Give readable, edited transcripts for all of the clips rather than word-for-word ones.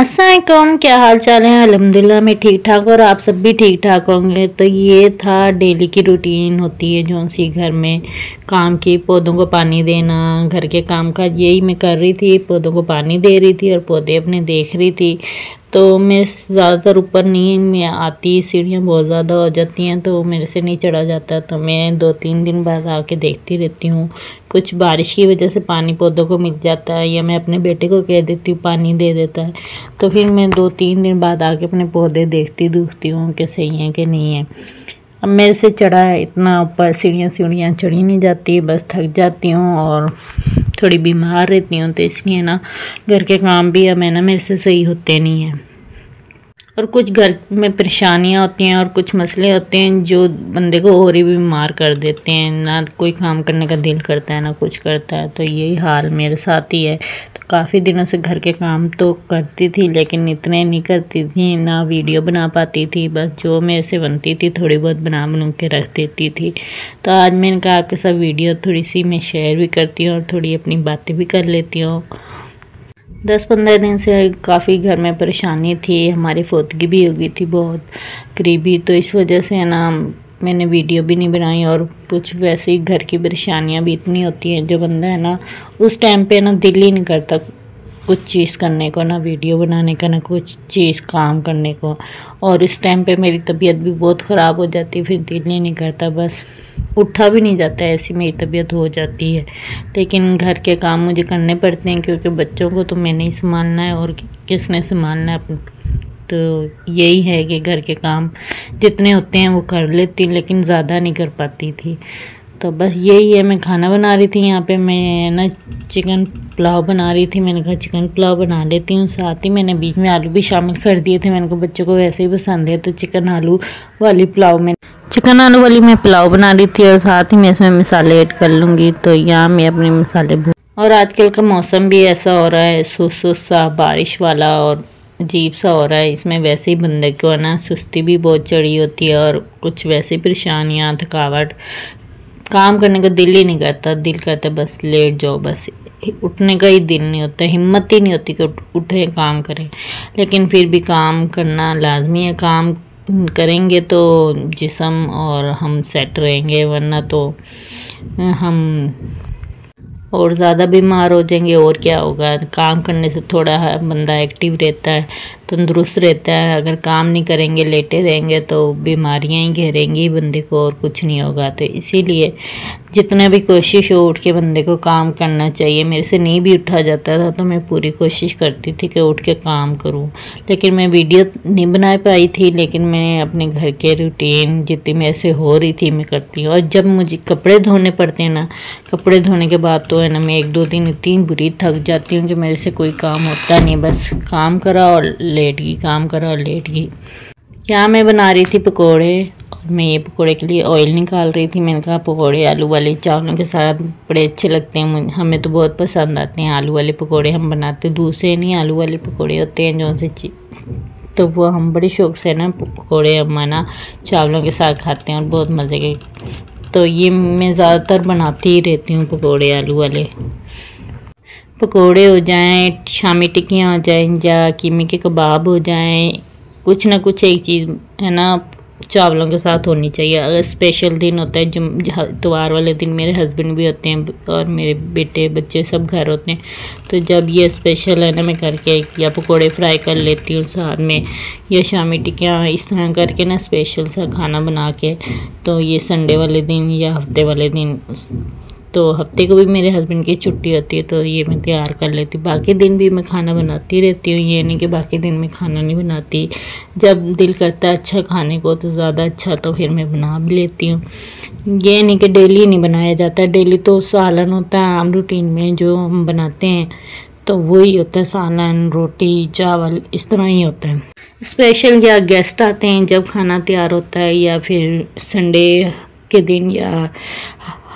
अस्सलाम वालेकुम, क्या हाल चाल है। अल्हम्दुलिल्लाह मैं ठीक ठाक और आप सब भी ठीक ठाक होंगे। तो ये था डेली की रूटीन होती है जो सी घर में काम की, पौधों को पानी देना, घर के काम का यही मैं कर रही थी। पौधों को पानी दे रही थी और पौधे अपने देख रही थी। तो मैं ज़्यादातर ऊपर नहीं मैं आती, सीढ़ियाँ बहुत ज़्यादा हो जाती हैं तो मेरे से नहीं चढ़ा जाता। तो मैं 2-3 दिन बाद आके देखती रहती हूँ। कुछ बारिश की वजह से पानी पौधों को मिल जाता है या मैं अपने बेटे को कह देती हूँ पानी दे देता है। तो फिर मैं 2-3 दिन बाद आके अपने पौधे देखती हूँ कि सही हैं कि नहीं है। अब मेरे से चढ़ा है इतना ऊपर, सीढ़ियाँ चढ़ी नहीं जाती, बस थक जाती हूँ और थोड़ी बीमार रहती हूँ। तो इसलिए ना घर के काम भी अब मेरे से सही होते नहीं हैं और कुछ घर में परेशानियाँ होती हैं और कुछ मसले होते हैं जो बंदे को और ही बीमार कर देते हैं। ना कोई काम करने का दिल करता है ना कुछ करता है। तो यही हाल मेरे साथ ही है। तो काफ़ी दिनों से घर के काम तो करती थी लेकिन इतने नहीं करती थी, ना वीडियो बना पाती थी। बस जो मेरे से बनती थी थोड़ी बहुत बना के रख देती थी। तो आज मैंने कहा आपके साथ वीडियो थोड़ी सी मैं शेयर भी करती हूँ और थोड़ी अपनी बातें भी कर लेती हूँ। 10-15 दिन से काफ़ी घर में परेशानी थी, हमारी फौतगी भी हो गई थी बहुत करीबी। तो इस वजह से ना मैंने वीडियो भी नहीं बनाई और कुछ वैसे ही घर की परेशानियां भी इतनी होती हैं जो बंदा है ना उस टाइम पे ना दिल ही नहीं करता कुछ चीज़ करने को, ना वीडियो बनाने का ना कुछ चीज़ काम करने को। और इस टाइम पे मेरी तबीयत भी बहुत ख़राब हो जाती, फिर दिल ही नहीं करता, बस उठा भी नहीं जाता, ऐसी मेरी तबीयत हो जाती है। लेकिन घर के काम मुझे करने पड़ते हैं क्योंकि बच्चों को तो मैंने ही संभालना है और किसने संभालना है। तो यही है कि घर के काम जितने होते हैं वो कर लेती हूँ लेकिन ज़्यादा नहीं कर पाती थी। तो बस यही है, मैं खाना बना रही थी। यहाँ पे मैं ना चिकन पुलाव बना रही थी। मैंने कहा चिकन पुलाव बना लेती हूँ। साथ ही मैंने बीच में आलू भी शामिल कर दिए थे। मैंने कहा बच्चों को वैसे ही पसंद है तो चिकन आलू वाली मैं पुलाव बना रही थी और साथ ही मैं इसमें मसाले ऐड कर लूँगी। तो यहाँ मैं अपने मसाले और आजकल का मौसम भी ऐसा हो रहा है सुस्त सा, बारिश वाला और अजीब सा हो रहा है। इसमें वैसे ही बंदे को ना सुस्ती भी बहुत चढ़ी होती है और कुछ वैसे परेशानियाँ, थकावट, काम करने का दिल ही नहीं करता। दिल करता बस लेट जाओ, बस उठने का ही दिल नहीं होता, हिम्मत ही नहीं होती कि उठे काम करें। लेकिन फिर भी काम करना लाजमी है। काम करेंगे तो जिस्म और हम सेट रहेंगे, वरना तो हम और ज़्यादा बीमार हो जाएंगे। और क्या होगा, काम करने से थोड़ा बंदा एक्टिव रहता है, तंदुरुस्त रहता है। अगर काम नहीं करेंगे, लेटे रहेंगे तो बीमारियां ही घेरेंगी बंदे को और कुछ नहीं होगा। तो इसीलिए जितना भी कोशिश हो उठ के बंदे को काम करना चाहिए। मेरे से नहीं भी उठा जाता था तो मैं पूरी कोशिश करती थी कि उठ के काम करूं। लेकिन मैं वीडियो नहीं बना पाई थी, लेकिन मैं अपने घर के रूटीन जितनी मेरे से हो रही थी मैं करती हूँ। और जब मुझे कपड़े धोने पड़ते हैं ना, कपड़े धोने के बाद तो है ना मैं 1-2 दिन इतनी बुरी थक जाती हूँ कि मेरे से कोई काम होता नहीं, बस काम करा और लेट गई, काम करा और लेट गई। यहाँ मैं बना रही थी पकोड़े और मैं ये पकोड़े के लिए ऑयल निकाल रही थी। मैंने कहा पकोड़े आलू वाले चावलों के साथ बड़े अच्छे लगते हैं, हमें तो बहुत पसंद आते हैं आलू वाले पकोड़े। हम बनाते दूसरे नहीं, आलू वाले पकोड़े होते हैं जो से तो वो हम बड़े शौक से ना पकोड़े हम ना चावलों के साथ खाते हैं और बहुत मज़े के। तो ये मैं ज़्यादातर बनाती ही रहती हूँ पकोड़े आलू वाले। पकोड़े हो जाएं, शामी टिक्कियाँ हो जाएं या कीमे के कबाब हो जाएं, कुछ ना कुछ एक चीज़ है ना चावलों के साथ होनी चाहिए। अगर स्पेशल दिन होता है, जो इतवार वाले दिन मेरे हस्बैंड भी होते हैं और मेरे बेटे बच्चे सब घर होते हैं, तो जब ये स्पेशल है ना मैं करके या पकोड़े फ्राई कर लेती हूँ साथ में, या शामी टिक्कियाँ इस तरह करके ना स्पेशल सा खाना बना के। तो ये संडे वाले दिन या हफ्ते वाले दिन, तो हफ्ते को भी मेरे हस्बैंड की छुट्टी होती है तो ये मैं तैयार कर लेती हूँ। बाकी दिन भी मैं खाना बनाती रहती हूँ, ये नहीं कि बाकी दिन में खाना नहीं बनाती। जब दिल करता है अच्छा खाने को तो ज़्यादा अच्छा तो फिर मैं बना भी लेती हूँ। ये नहीं कि डेली नहीं बनाया जाता, डेली तो सालन होता है आम रूटीन में जो हम बनाते हैं, तो वही होता है सालन, रोटी, चावल, इस तरह ही होता है। स्पेशल या गेस्ट आते हैं जब खाना तैयार होता है, या फिर संडे के दिन या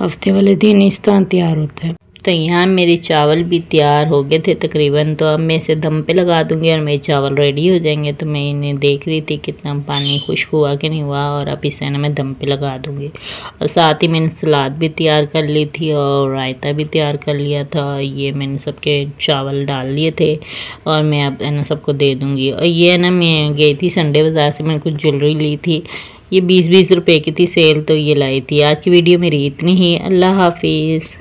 हफ्ते वाले दिन इस तरह तैयार होता है। तो यहाँ मेरे चावल भी तैयार हो गए थे तकरीबन, तो अब मैं इसे दम पे लगा दूंगी और मेरे चावल रेडी हो जाएंगे। तो मैं इन्हें देख रही थी कितना पानी खुश्क हुआ कि नहीं हुआ, और अब इसे ना मैं दम पे लगा दूंगी। और साथ ही मैंने सलाद भी तैयार कर ली थी और रायता भी तैयार कर लिया था। ये मैंने सबके चावल डाल लिए थे और मैं अब ना सबको दे दूँगी। और ये ना मैं गई थी संडे बाज़ार से, मैंने कुछ ज्वेलरी ली थी, ये 20-20 रुपए की थी सेल, तो ये लाई थी। आज की वीडियो मेरी इतनी ही। अल्लाह हाफिज़।